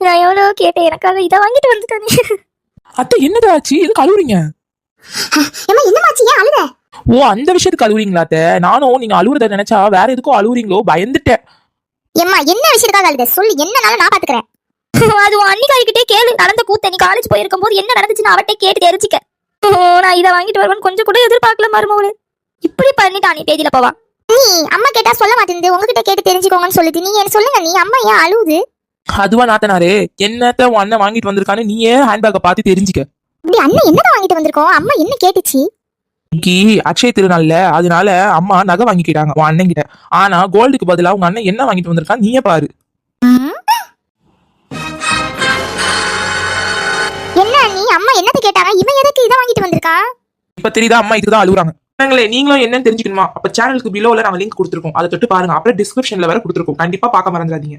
நான் எவ்வளவு கேட்டேன், எனக்காக இதை வாங்கிட்டு வந்துட்டானே. அத்தை என்னடா ஆச்சு? எதுக்கு அழுவுறீங்க? ஏம்மா என்னமாச்சு, ஏன் அழுத? ஓ, அந்த விஷயத்துக்கு அழுவுறீங்களா அத்தை? நானும் நீங்க அழுவுறத நினைச்சா வேற எதுக்கும் அழுவுறீங்களோ பயந்துட்டேன். ஏம்மா என்ன விஷயத்துக்காக அழுத சொல்லு, என்னனாலும் நான் பாத்துக்கிறேன். அது உன் அன்னிக்காய்கிட்டே கேளு, நடந்த கூத்த. நீ காலேஜ் போயிருக்கும் போது என்ன நடந்துச்சுன்னு அவட்டே கேட்டு தெரிஞ்சுக்க. நான் இதை வாங்கிட்டு வருவேன் கொஞ்சம் கூட எதிர்பார்க்கல மருமகளே. இப்படி பண்ணிட்டா நீ பேஜில போவா. நீ அம்மா கேட்டா சொல்ல மாட்டேங்குது, உங்ககிட்ட கேட்டு தெரிஞ்சுக்கோங்கன்னு சொல்லுது. நீ என்ன சொல்லுங்க, நீ அம்மா ஏன் அழுவுது? அதுவா நாத்தனாரே, என்னத்த உன் அண்ணன் வாங்கிட்டு வந்திருக்கான்னு நீயே ஹேண்ட்பேக்கை பார்த்து தெரிஞ்சுக்க. இப்படி அண்ணன் என்னதான் வாங்கிட்டு வந்திருக்கோம்? அம்மா என்ன கேட்டுச்சு? இன்னைக்கு அக்ஷய திருநாள்ல, அதனால அம்மா நகை வாங்கிக்கிட்டாங்க உன் அண்ணன் கிட்ட. ஆனா கோல்டுக்கு பதிலா உங்க அண்ணன் என்ன வாங்கிட்டு வந்திருக்கான் நீயே பாரு. என்ன நீ அம்மா என்னது கேட்டாங்க, இவன் எதுக்கு இதை வாங்கிட்டு வந்திருக்கான்? இப்ப தெரியுதா அம்மா இதுக்குதான் அழுகுறாங்க. நீங்களும் என்னன்னு தெரிஞ்சுக்கணுமா? அப்ப சேனலுக்கு பிலோல நாங்க லிங்க் கொடுத்துருக்கோம், அதை தொட்டு பாருங்க. அப்புறம் டிஸ்கிரிப்ஷன்ல வேற கொடுத்துருக்கோம், கண்டிப்பா பார்க்க மறந்துடாதீங்க.